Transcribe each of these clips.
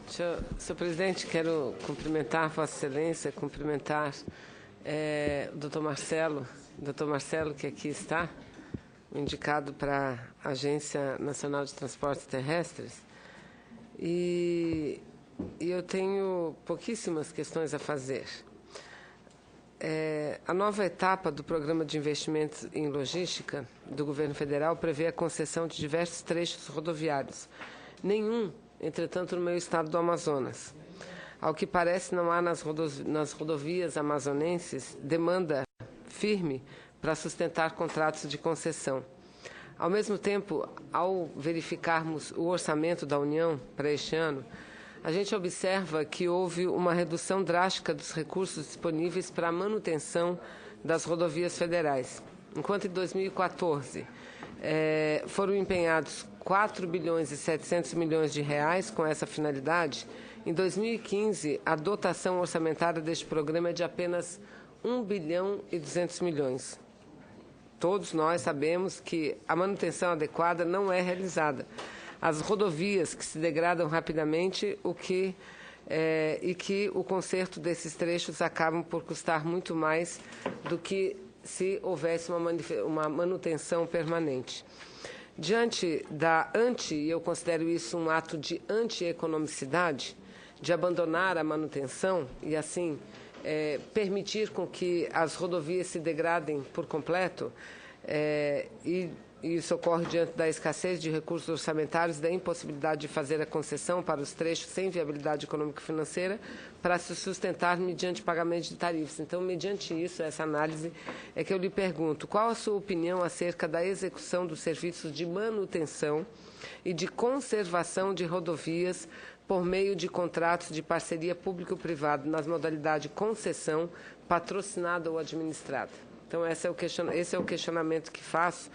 Senhor presidente, quero cumprimentar Vossa Excelência, cumprimentar o doutor Marcelo, que aqui está, indicado para a Agência Nacional de Transportes Terrestres. E eu tenho pouquíssimas questões a fazer. A nova etapa do Programa de Investimentos em Logística do Governo Federal prevê a concessão de diversos trechos rodoviários. Nenhum, entretanto, no meu estado do Amazonas. Ao que parece, não há nas rodovias amazonenses demanda firme para sustentar contratos de concessão. Ao mesmo tempo, ao verificarmos o orçamento da União para este ano, a gente observa que houve uma redução drástica dos recursos disponíveis para a manutenção das rodovias federais. Enquanto em 2014 foram empenhados 4 bilhões e 700 milhões de reais com essa finalidade, em 2015 a dotação orçamentária deste programa é de apenas 1 bilhão e 200 milhões. Todos nós sabemos que a manutenção adequada não é realizada. As rodovias que se degradam rapidamente, e que o conserto desses trechos acabam por custar muito mais do que se houvesse uma manutenção permanente. Diante e eu considero isso um ato de anti-economicidade, de abandonar a manutenção e, assim, permitir com que as rodovias se degradem por completo, e isso ocorre diante da escassez de recursos orçamentários, da impossibilidade de fazer a concessão para os trechos sem viabilidade econômica e financeira para se sustentar mediante pagamento de tarifas. Então, mediante isso, essa análise, é que eu lhe pergunto, qual a sua opinião acerca da execução dos serviços de manutenção e de conservação de rodovias por meio de contratos de parceria público-privado nas modalidades concessão, patrocinada ou administrada? Então, esse é o questionamento que faço.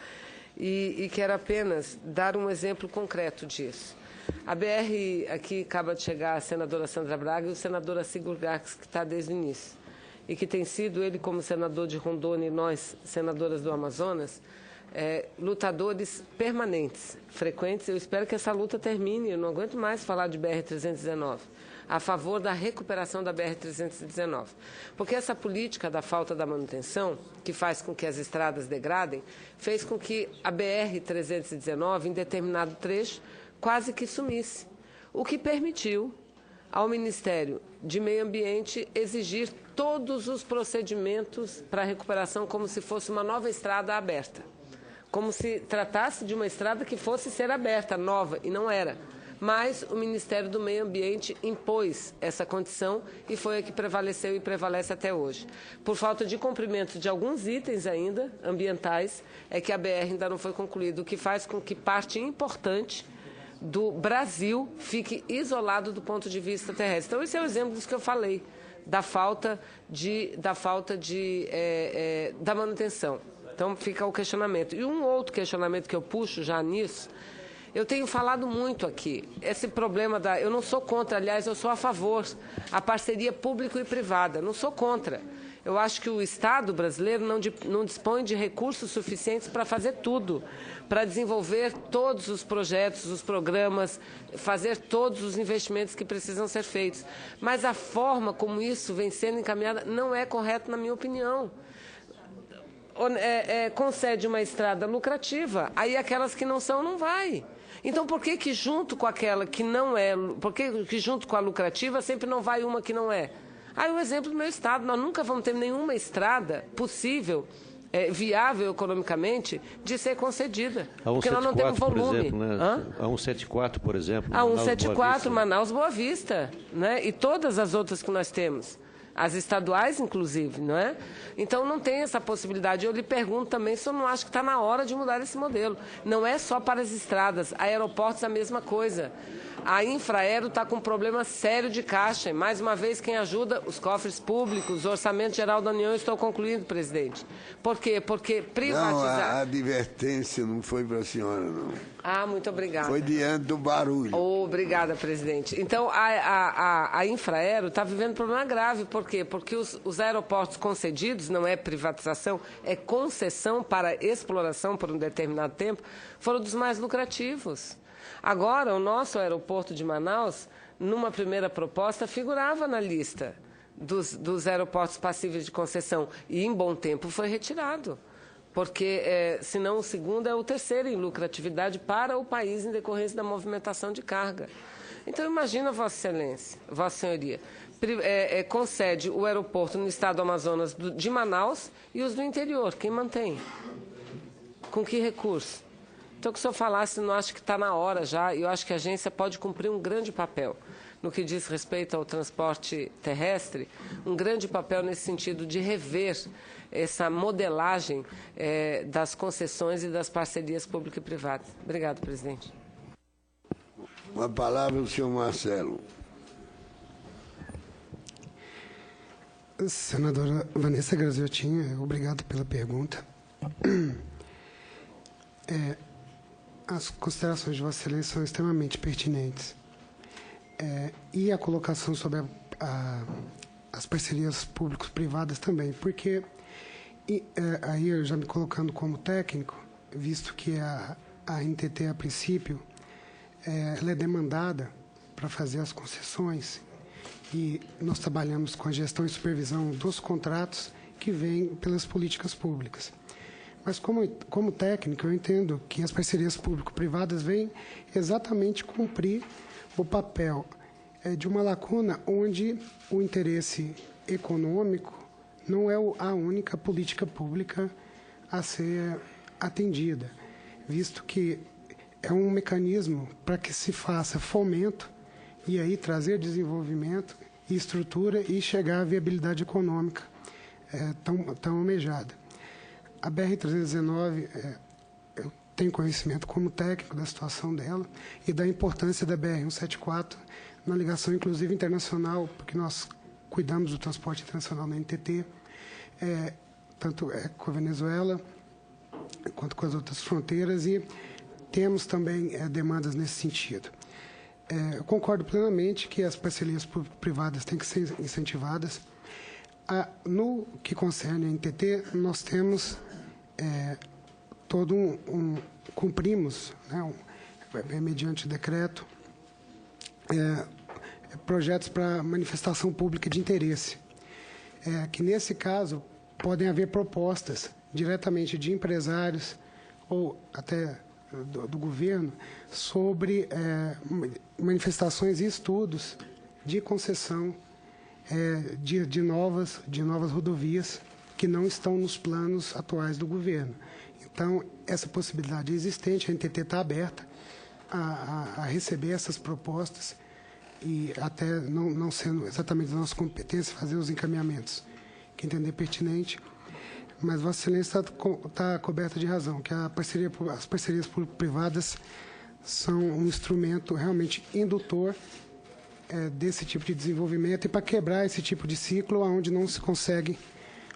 E quero apenas dar um exemplo concreto disso. A BR, aqui acaba de chegar a senadora Sandra Braga e o senador Sigurd Garques, que está desde o início, e que tem sido, ele como senador de Rondônia e nós, senadoras do Amazonas, lutadores permanentes, frequentes. Eu espero que essa luta termine, eu não aguento mais falar de BR-319, a favor da recuperação da BR-319. Porque essa política da falta da manutenção, que faz com que as estradas degradem, fez com que a BR-319, em determinado trecho, quase que sumisse. O que permitiu ao Ministério de Meio Ambiente exigir todos os procedimentos para a recuperação como se fosse uma nova estrada aberta. Como se tratasse de uma estrada que fosse ser aberta, nova, e não era. Mas o Ministério do Meio Ambiente impôs essa condição e foi a que prevaleceu e prevalece até hoje. Por falta de cumprimento de alguns itens ainda ambientais, é que a BR ainda não foi concluída, o que faz com que parte importante do Brasil fique isolado do ponto de vista terrestre. Então, esse é o exemplo dos que eu falei, da manutenção. Então, fica o questionamento. E um outro questionamento que eu puxo já nisso, eu tenho falado muito aqui, esse problema eu não sou contra, aliás, eu sou a favor, a parceria público e privada, não sou contra. Eu acho que o Estado brasileiro não dispõe de recursos suficientes para fazer tudo, para desenvolver todos os projetos, os programas, fazer todos os investimentos que precisam ser feitos. Mas a forma como isso vem sendo encaminhada não é correta, na minha opinião. Concede uma estrada lucrativa, aí aquelas que não são, não vai. Então, por que junto com aquela que não é, por que junto com a lucrativa sempre não vai uma que não é? Aí o exemplo do meu estado, nós nunca vamos ter nenhuma estrada possível, viável economicamente, de ser concedida, porque nós não temos volume. Por exemplo, né? A 174, por exemplo. A 174, Manaus Boa Vista, né? E todas as outras que nós temos. As estaduais, inclusive, não é? Então, não tem essa possibilidade. Eu lhe pergunto também se eu não acho que está na hora de mudar esse modelo. Não é só para as estradas, aeroportos a mesma coisa. A Infraero está com um problema sério de caixa. E, mais uma vez, quem ajuda? Os cofres públicos, o Orçamento Geral da União. Estou concluindo, presidente. Por quê? Porque privatizar... Não, a advertência não foi para a senhora, não. Ah, muito obrigada. Foi diante do barulho. Obrigada, presidente. Então, a Infraero está vivendo um problema grave. Por quê? Porque os aeroportos concedidos, não é privatização, é concessão para exploração por um determinado tempo, foram dos mais lucrativos. Agora, o nosso aeroporto de Manaus, numa primeira proposta, figurava na lista dos aeroportos passíveis de concessão e, em bom tempo, foi retirado. Porque, senão, o segundo é o terceiro em lucratividade para o país em decorrência da movimentação de carga. Então, imagina, Vossa Excelência, Vossa Senhoria, concede o aeroporto no estado do Amazonas de Manaus e os do interior. Quem mantém? Com que recurso? Então, que o senhor falasse, não acho que está na hora já, e eu acho que a agência pode cumprir um grande papel no que diz respeito ao transporte terrestre, um grande papel nesse sentido de rever essa modelagem das concessões e das parcerias público e privadas. Obrigado, presidente. Uma palavra ao senhor Marcelo. Senadora Vanessa Graziotin, obrigado pela pergunta. As considerações de Vossa Excelência são extremamente pertinentes. E a colocação sobre as parcerias público-privadas também, porque, aí eu já me colocando como técnico, visto que a NTT, a princípio, ela é demandada para fazer as concessões, e nós trabalhamos com a gestão e supervisão dos contratos que vêm pelas políticas públicas. Mas, como técnico, eu entendo que as parcerias público-privadas vêm exatamente cumprir o papel de uma lacuna onde o interesse econômico não é a única política pública a ser atendida, visto que é um mecanismo para que se faça fomento e aí trazer desenvolvimento e estrutura e chegar à viabilidade econômica tão almejada. A BR-319, eu tenho conhecimento como técnico da situação dela e da importância da BR-174 na ligação, inclusive, internacional, porque nós cuidamos do transporte internacional na NTT, tanto com a Venezuela quanto com as outras fronteiras, e temos também demandas nesse sentido. Eu concordo plenamente que as parcerias privadas têm que ser incentivadas. No que concerne a NTT, nós temos cumprimos, mediante decreto, projetos para manifestação pública de interesse, que nesse caso podem haver propostas diretamente de empresários ou até do governo sobre manifestações e estudos de concessão de novas rodovias que não estão nos planos atuais do governo. Então, essa possibilidade é existente, a NTT está aberta a receber essas propostas e até não sendo exatamente da nossa competência fazer os encaminhamentos que entender pertinente, mas Vossa Excelência está coberta de razão, que as parcerias público-privadas são um instrumento realmente indutor desse tipo de desenvolvimento e para quebrar esse tipo de ciclo onde não se consegue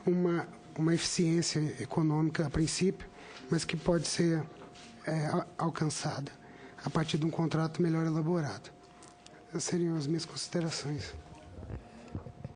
uma eficiência econômica a princípio, mas que pode ser alcançada a partir de um contrato melhor elaborado. Essas seriam as minhas considerações.